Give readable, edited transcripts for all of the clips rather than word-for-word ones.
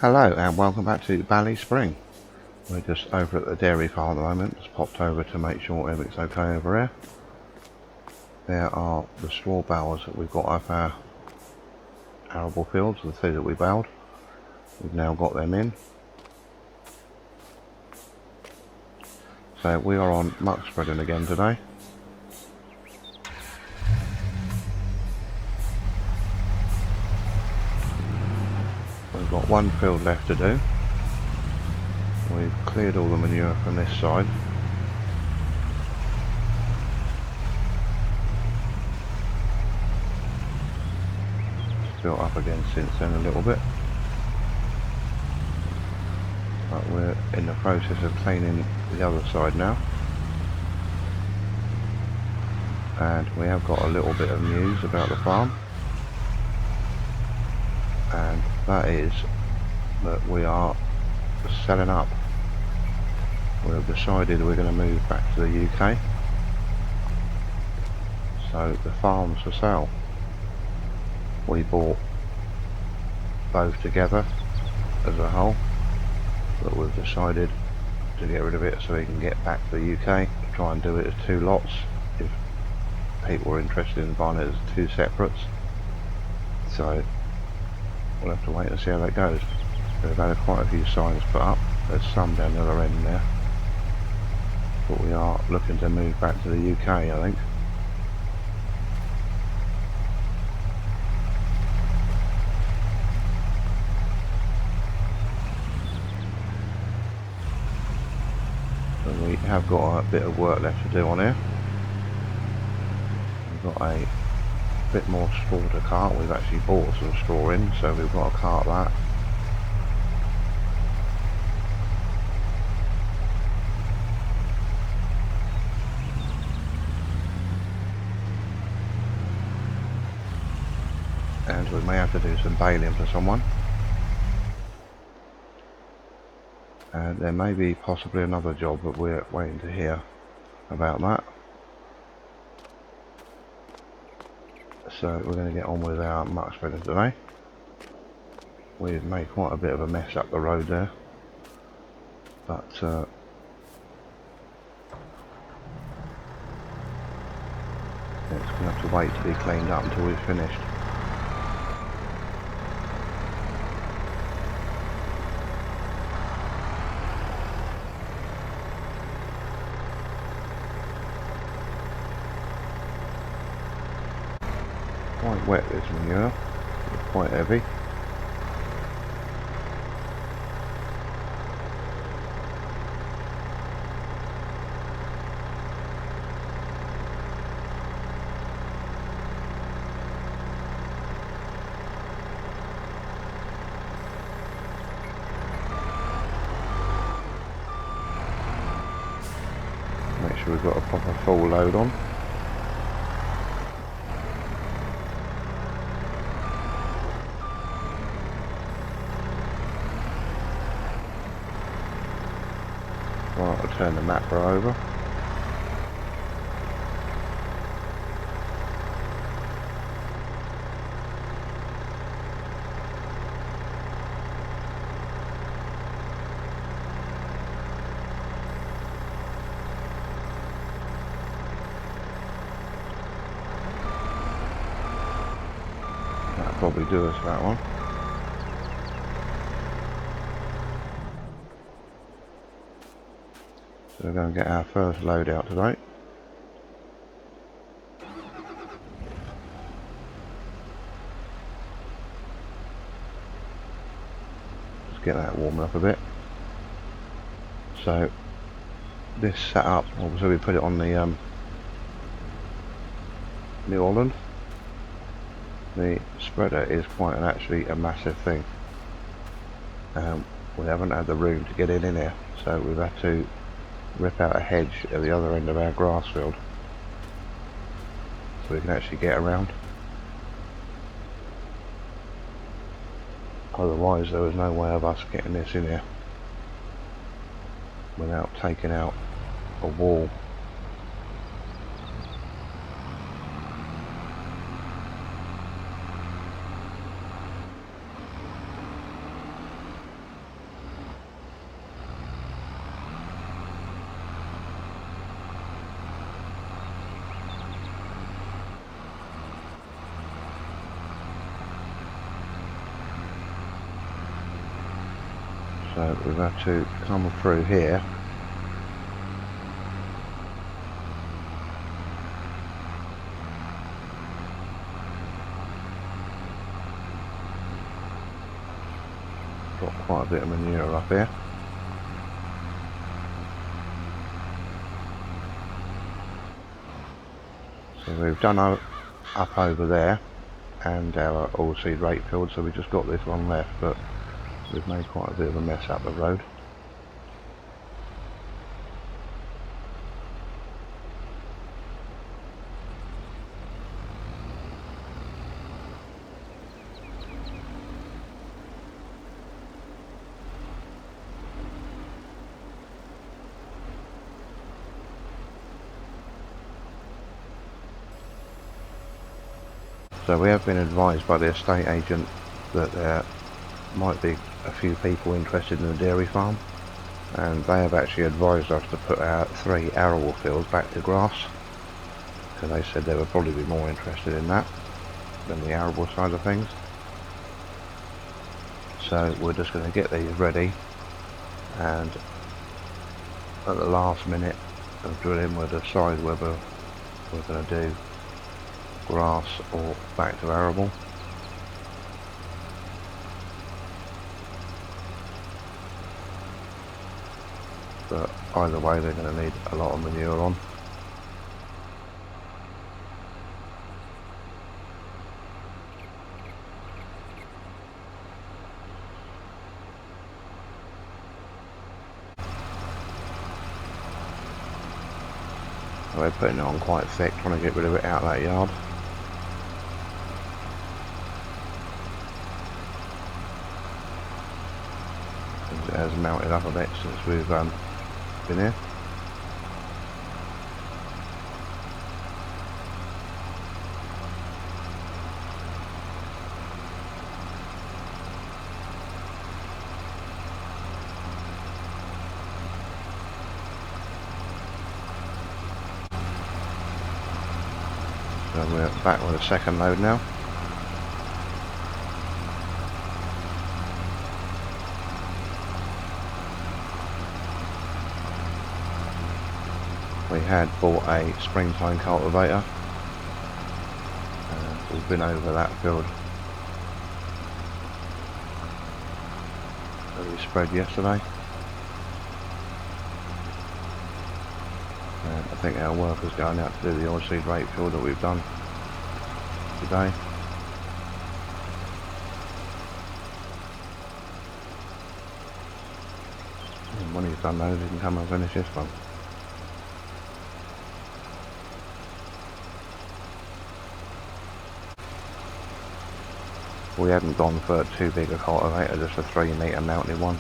Hello and welcome back to BallySpring. We're just over at the dairy farm at the moment, just popped over to make sure everything's okay over here. There are the straw bales that we've got off our arable fields, the two that we baled. We've now got them in. So we are on muck spreading again today. We've got one field left to do. We've cleared all the manure from this side. It's built up again since then a little bit. But we're in the process of cleaning the other side now. And we have got a little bit of news about the farm. And that is that we are selling up. We've decided we're going to move back to the UK, so the farm's for sale. We bought both together as a whole, but we've decided to get rid of it so we can get back to the UK, try and do it as two lots if people are interested in buying it as two separates. So we'll have to wait and see how that goes. We've had quite a few signs put up. There's some down the other end there, but we are looking to move back to the UK, I think. So we have got a bit of work left to do on here. We've got a bit more straw to cart. We've actually bought some straw in, so we've got to cart that. And we may have to do some baling for someone. And there may be possibly another job, but we're waiting to hear about that. So we're going to get on with our muck spreading today. We've made quite a bit of a mess up the road there, but it's going to have to wait to be cleaned up until we've finished. Quite wet this manure, it's quite heavy. Make sure we've got a proper full load on. Right, I'll turn the mapper over. That'll probably do us, that one. So we're going to get our first load out today. Just get that warming up a bit. So this setup, obviously we put it on the New Holland. The spreader is quite actually a massive thing. We haven't had the room to get in here, so we've had to rip out a hedge at the other end of our grass field so we can actually get around. Otherwise there was no way of us getting this in here without taking out a wall. So we've had to come through here. Got quite a bit of manure up here. So we've done up over there and our oilseed rapefield, so we just got this one left, but we've made quite a bit of a mess up the road. So we have been advised by the estate agent that there might be a few people interested in the dairy farm, and they have actually advised us to put our 3 arable fields back to grass, because they said they would probably be more interested in that than the arable side of things. So we're just going to get these ready, and at the last minute of drilling we'll decide whether we're going to do grass or back to arable. But either way they're going to need a lot of manure on. We're putting it on quite thick, trying to get rid of it out of that yard. It has mounted up a bit since we've been here. So we're back with a second load now. We had bought a springtime cultivator, and we've been over that field that we spread yesterday, and I think our workers going out to do the oilseed rapefield that we've done today. And when he's done those, he can come and finish this one. We hadn't gone for too big a cultivator, just a 3 metre mounted one.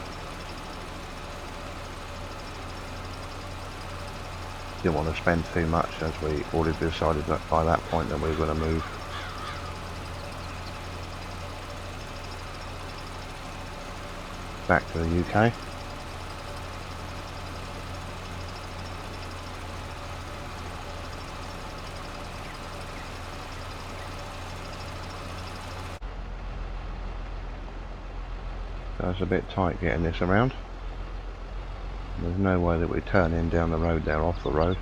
Didn't want to spend too much, as we already decided that by that point that we were going to move. Back to the UK. So it's a bit tight getting this around. There's no way that we turn in down the road there off the road.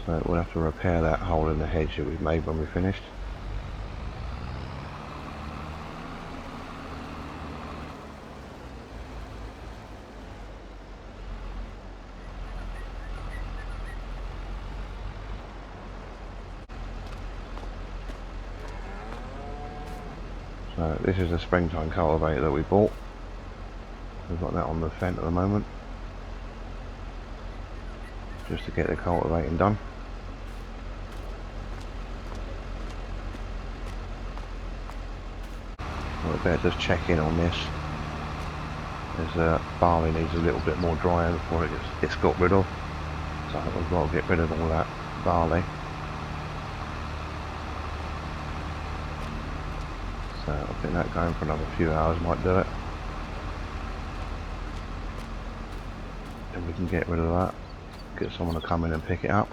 So we'll have to repair that hole in the hedge that we've made when we finished. So this is the springtime cultivator that we bought. We've got that on the fence at the moment, just to get the cultivating done. We better just check in on this, as barley needs a little bit more drying before it gets got rid of. So we've got to get rid of all that barley. So I think that going for another few hours might do it. And we can get rid of that. Get someone to come in and pick it up.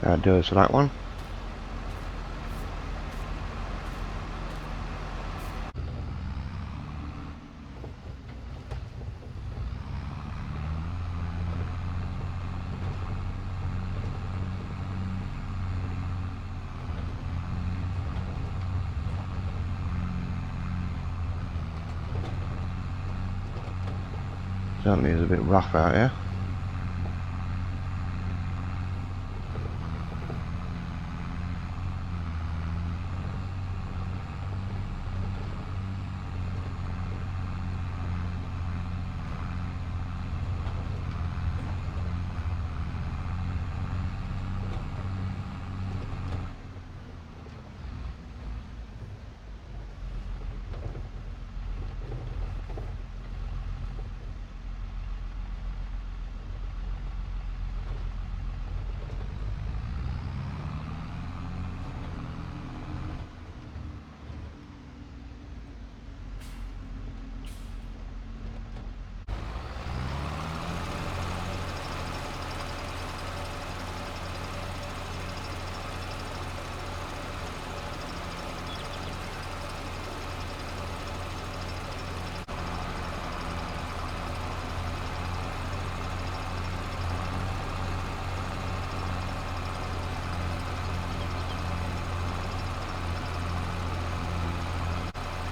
That'll do us for that one. Certainly is a bit rough out here.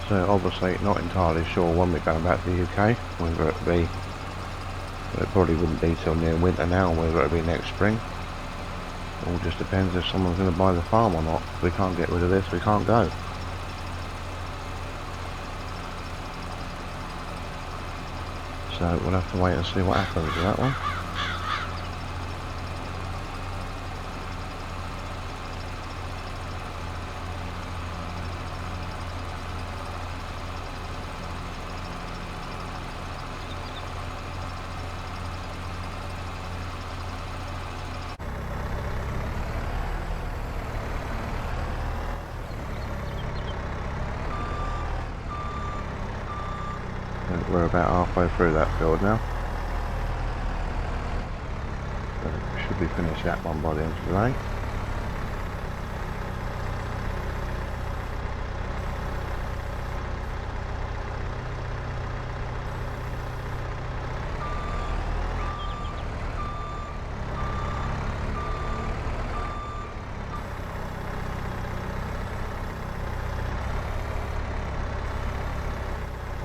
So obviously not entirely sure when we're going back to the UK, whether it be, it probably wouldn't be till near winter now, whether it'll be next spring. It all just depends if someone's going to buy the farm or not. If we can't get rid of this, we can't go. So we'll have to wait and see what happens with that one. We're about halfway through that field now. So we should be finished that one by the end of the day.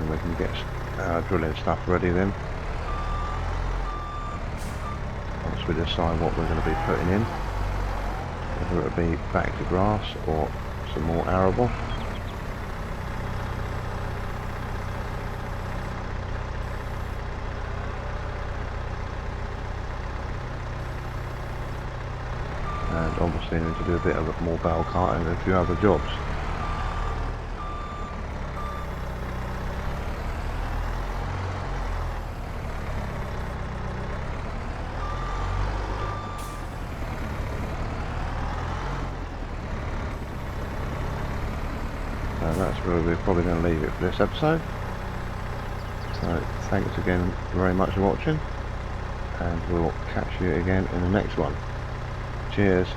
we can get drilling stuff ready then. Once we decide what we're going to be putting in, whether it be back to grass or some more arable. And obviously need to do a bit of more bale carting and a few other jobs. So that's where we're probably going to leave it for this episode. So thanks again very much for watching, and we'll catch you again in the next one. Cheers.